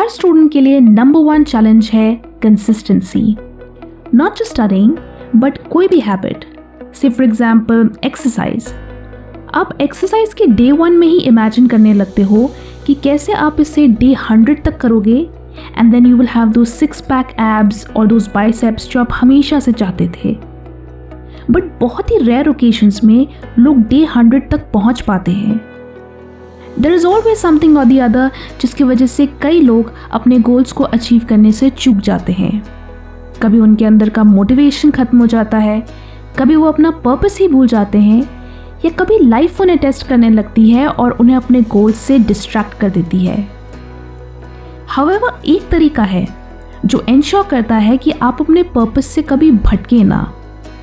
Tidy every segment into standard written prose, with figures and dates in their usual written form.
हर student के लिए number 1 challenge है consistency. Not just studying but कोई भी हैबिट, से फॉर एग्जाम्पल एक्सरसाइज। आप एक्सरसाइज के डे 1 में ही इमेजिन करने लगते हो कि कैसे आप इसे डे 100 तक करोगे and then you will have those 6 pack abs और दोज बाइसेप्स जो आप हमेशा से चाहते थे। बट बहुत ही रेयर ओकेजन्स में लोग डे 100 तक पहुंच पाते हैं। देयर इज ऑलवेज समथिंग और द अदर जिसकी वजह से कई लोग अपने गोल्स को अचीव करने से चूक जाते हैं। कभी उनके अंदर का मोटिवेशन खत्म हो जाता है, कभी वो अपना पर्पस ही भूल जाते हैं, या कभी लाइफ उन्हें टेस्ट करने लगती है और उन्हें अपने गोल्स से डिस्ट्रैक्ट कर देती है। हाउएवर, एक तरीका है जो इंश्योर करता है कि आप अपने पर्पस से कभी भटके ना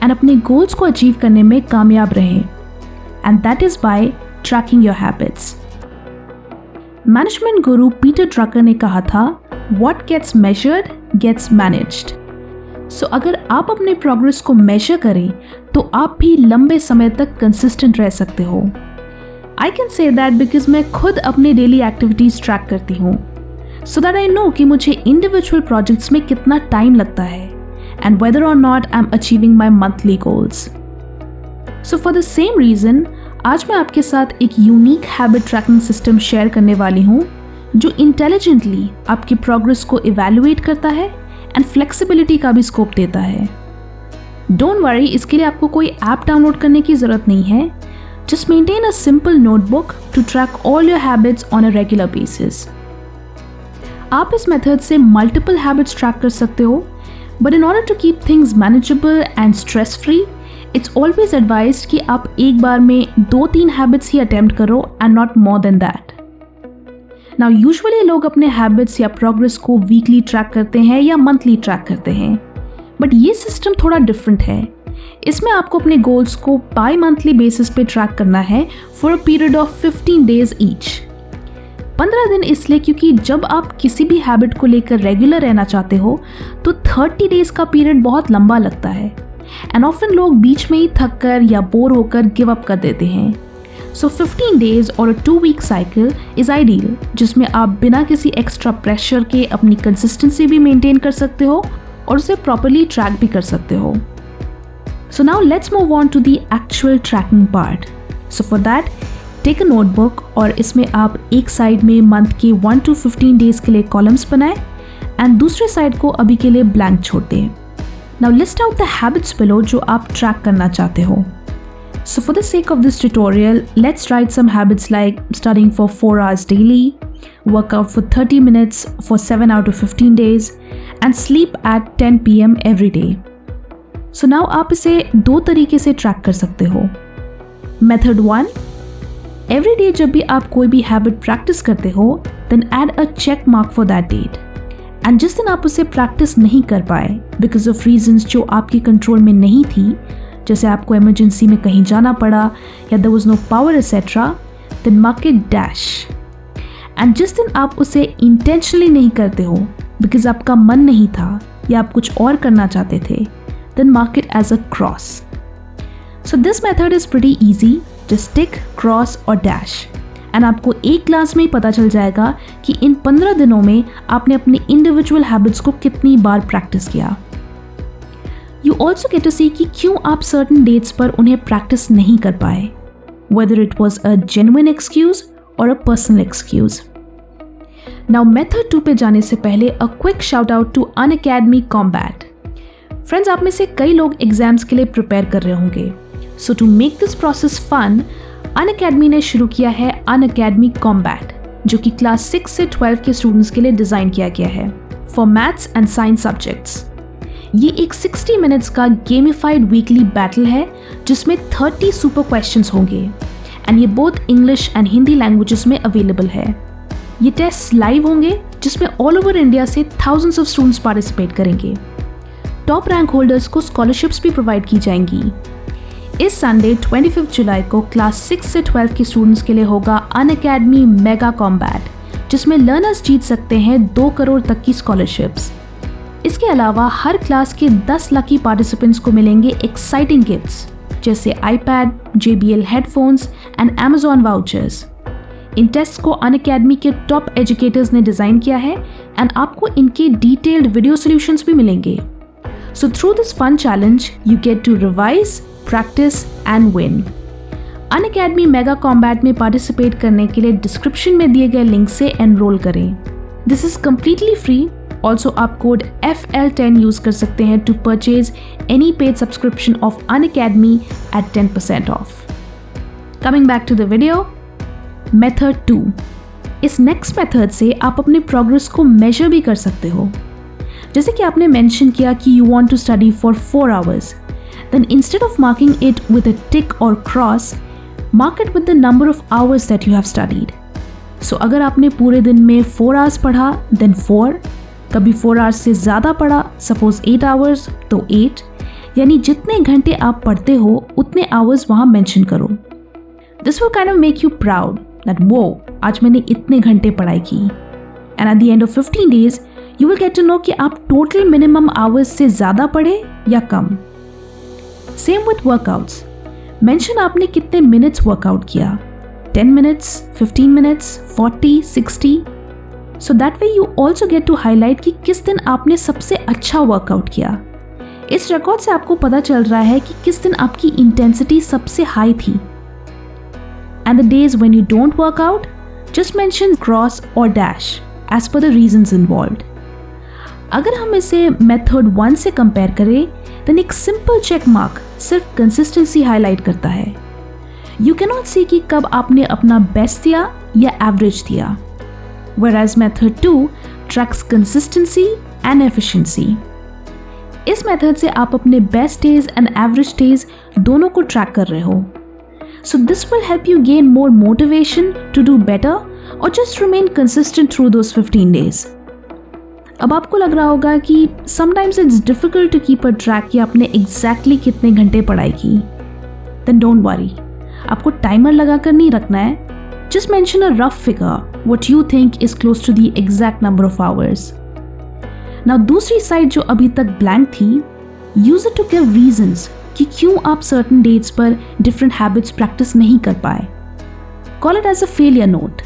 एंड अपने गोल्स को अचीव करने में कामयाब रहें, and that is by tracking your habits. Management guru Peter Drucker ने कहा था, what gets measured gets managed. So अगर आप अपने प्रोग्रेस को मेजर करें तो आप भी लंबे समय तक कंसिस्टेंट रह सकते हो। I can say that because मैं खुद अपने डेली एक्टिविटीज ट्रैक करती हूँ, सो दैट आई नो कि मुझे इंडिविजुअल प्रोजेक्ट्स में कितना टाइम लगता है and whether or not I am achieving my monthly goals. So for the same reason आज मैं आपके साथ एक unique habit tracking system share करने वाली हूँ जो इंटेलिजेंटली आपकी प्रोग्रेस को इवैल्यूएट करता है एंड फ्लेक्सिबिलिटी का भी स्कोप देता है। डोंट वरी, इसके लिए आपको कोई ऐप डाउनलोड करने की ज़रूरत नहीं है। Just maintain a simple notebook to track all your habits on a regular basis. आप इस मेथड से मल्टीपल हैबिट्स ट्रैक कर सकते हो, but in order to keep things manageable and stress free, it's always advised कि आप एक बार में 2-3 हैबिट्स ही अटेम्प्ट करो and not more than that. Now usually लोग अपने हैबिट्स या प्रोग्रेस को वीकली ट्रैक करते हैं या मंथली ट्रैक करते हैं, बट ये सिस्टम थोड़ा डिफरेंट है। इसमें आपको अपने गोल्स को बाई मंथली बेसिस पे ट्रैक करना है for a period of 15 days each. 15 दिन इसलिए क्योंकि जब आप किसी भी हैबिट को लेकर रेगुलर रहना चाहते हो तो 30 डेज का पीरियड बहुत लंबा लगता है एंड ऑफन लोग बीच में ही थक कर या बोर होकर गिव अप कर देते हैं। सो 15 डेज और अ 2-week साइकिल इज आइडियल, जिसमें आप बिना किसी एक्स्ट्रा प्रेशर के अपनी कंसिस्टेंसी भी मेंटेन कर सकते हो और उसे प्रॉपर्ली ट्रैक भी कर सकते हो। So now let's move on to the actual tracking part. So for that take a notebook और इसमें आप एक साइड में मंथ के 1 to 15 डेज के लिए कॉलम्स बनाएं एंड दूसरे साइड को अभी के लिए ब्लैंक छोड़ दें। Now list out the habits below जो आप ट्रैक करना चाहते हो। So for the sake of this tutorial, let's write some habits like studying for 4 hours daily, work out for 30 minutes for 7 out of 15 days, and sleep at 10 PM every day. So now आप इसे 2 तरीके से track कर सकते हो। Method 1, every day जब भी आप कोई भी हैबिट प्रैक्टिस करते हो, then add a check mark for that date. And जिस दिन आप उसे प्रैक्टिस नहीं कर पाए because of reasons जो आपके कंट्रोल में नहीं थी, जैसे आपको इमरजेंसी में कहीं जाना पड़ा या there was no power etc, then mark it dash. And जिस दिन आप उसे इंटेंशनली नहीं करते हो बिकॉज आपका मन नहीं था या आप कुछ और करना चाहते थे, then mark it as a cross. So this method is pretty easy, just tick, cross और dash. एंड आपको एक क्लास में ही पता चल जाएगा कि इन 15 दिनों में आपने अपनी इंडिविजुअल हैबिट्स को कितनी बार प्रैक्टिस किया। You also get to see कि क्यों आप certain dates पर उन्हें प्रैक्टिस नहीं कर पाए, whether it was a genuine excuse or a personal excuse. Now method 2 पे जाने से पहले a quick shout out to Unacademy Combat. Friends, आप में से कई लोग एग्जाम्स के लिए प्रिपेयर कर रहे होंगे, so to make this process fun, Unacademy ने शुरू किया है Unacademy Combat, जो कि क्लास 6 से 12 के स्टूडेंट्स के लिए डिज़ाइन किया गया है for maths and science subjects. ये एक 60 मिनट्स का गेमिफाइड वीकली बैटल है जिसमें 30 सुपर क्वेश्चंस होंगे एंड ये both English and Hindi languages में अवेलेबल है। ये टेस्ट लाइव होंगे जिसमें ऑल ओवर इंडिया से थाउजेंड्स ऑफ स्टूडेंट्स पार्टिसिपेट करेंगे। टॉप रैंक होल्डर्स को स्कॉलरशिप्स भी प्रोवाइड की जाएंगी। इस संडे 25 जुलाई को क्लास 6 से 12 के स्टूडेंट्स के लिए होगा अनअकैडमी मेगा कॉम्बैट, जिसमें लर्नर्स जीत सकते हैं 2 करोड़ तक की स्कॉलरशिप्स। इसके अलावा हर क्लास के 10 लकी पार्टिसिपेंट्स को मिलेंगे एक्साइटिंग गिफ्ट्स जैसे iPad, JBL headphones and Amazon vouchers. इन टेस्ट को अनअकैडमी के टॉप एजुकेटर्स ने डिज़ाइन किया है एंड आपको इनके डिटेल्ड वीडियो सॉल्यूशंस भी मिलेंगे. So through this fun challenge you get to revise, practice and win. Unacademy mega combat में पार्टिसिपेट करने के लिए डिस्क्रिप्शन में दिए गए लिंक से एनरोल करें. This is completely free. Also आप कोड FL10 यूज कर सकते हैं to purchase any paid subscription of Unacademy at 10% off. Coming back to the video. Method 2. इस नेक्स्ट मेथड से आप अपने प्रोग्रेस को मेजर भी कर सकते हो. जैसे कि आपने मेंशन किया कि you want to study for 4 hours, then instead of marking it with a tick or cross, mark it with the number of hours that you have studied. So अगर आपने पूरे दिन में 4 hours पढ़ा, then 4, कभी 4 hours से ज़्यादा पढ़ा, suppose 8 hours, तो 8, यानी जितने घंटे आप पढ़ते हो उतने hours वहाँ मेंशन करो. This will kind of make you proud that whoa, आज मैंने इतने घंटे पढ़ाई की. And at the end of 15 days, you will get to know कि आप total minimum hours से ज़्यादा पढ़े या कम. Same with workouts. Mention आपने कितने minutes workout किया. 10 minutes, 15 minutes, 40, 60. So that way you also get to highlight कि किस दिन आपने सबसे अच्छा workout किया. इस रिकॉर्ड से आपको पता चल रहा है कि किस दिन आपकी इंटेंसिटी सबसे हाई थी. And the days when you don't work out, just mention cross or dash as per the reasons involved. अगर हम इसे मेथड 1 से कंपेयर करें, then एक सिंपल चेक मार्क सिर्फ कंसिस्टेंसी हाईलाइट करता है. You cannot see कि कब आपने अपना बेस्ट दिया या एवरेज दिया. Whereas method 2 tracks consistency and efficiency. इस मेथड से आप अपने best days and average days दोनों को ट्रैक कर रहे हो. So this will help you gain more motivation to do better or just remain consistent through those 15 days. अब आपको लग रहा होगा कि sometimes it's difficult to keep a track कि आपने exactly कितने घंटे पढ़ाई की. Then don't worry. आपको टाइमर लगा कर नहीं रखना है. Just mention a rough figure, what you think is close to the exact number of hours. Now दूसरी साइड जो अभी तक blank थी, use it to give reasons कि क्यों आप सर्टन डेट्स पर डिफरेंट हैबिट्स प्रैक्टिस नहीं कर पाए. Call it as a failure note.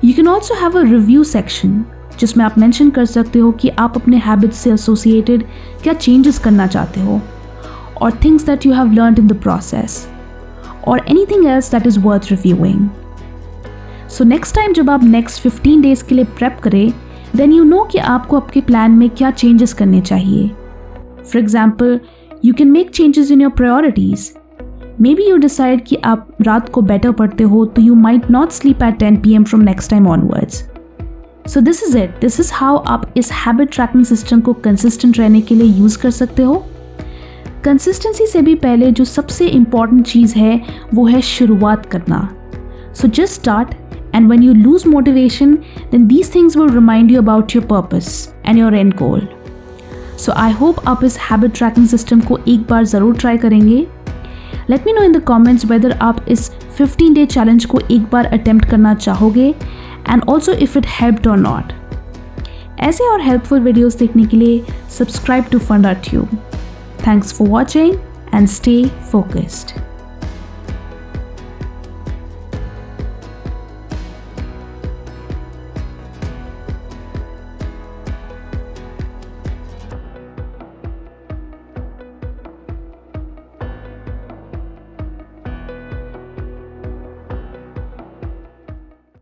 You can also have a review section जिसमें आप मेंशन कर सकते हो कि आप अपने हैबिट्स से एसोसिएटेड क्या चेंजेस करना चाहते हो, और things that you have learned in the process, और anything else that is worth reviewing. So next time जब आप नेक्स्ट 15 डेज के लिए प्रेप करें, देन यू नो कि आपको आपके प्लान में क्या चेंजेस करने चाहिए. For example, You can make changes in your priorities. Maybe you decide कि आप रात को better पढ़ते हो, तो you might not sleep at 10 PM from next time onwards. So this is it. This is how आप इस habit tracking system को consistent रहने के लिए use कर सकते हो. Consistency से भी पहले जो सबसे important चीज़ है वो है शुरुआत करना. So just start, and when you lose motivation, then these things will remind you about your purpose and your end goal. So I hope आप इस हैबिट ट्रैकिंग सिस्टम को एक बार ज़रूर ट्राई करेंगे. Let me know in the comments whether आप इस 15 day challenge को एक बार अटेम्प्ट करना चाहोगे, and also if it helped और नॉट. ऐसे और हेल्पफुल वीडियोस देखने के लिए सब्सक्राइब टू फंडा tube. Thanks for watching and stay focused.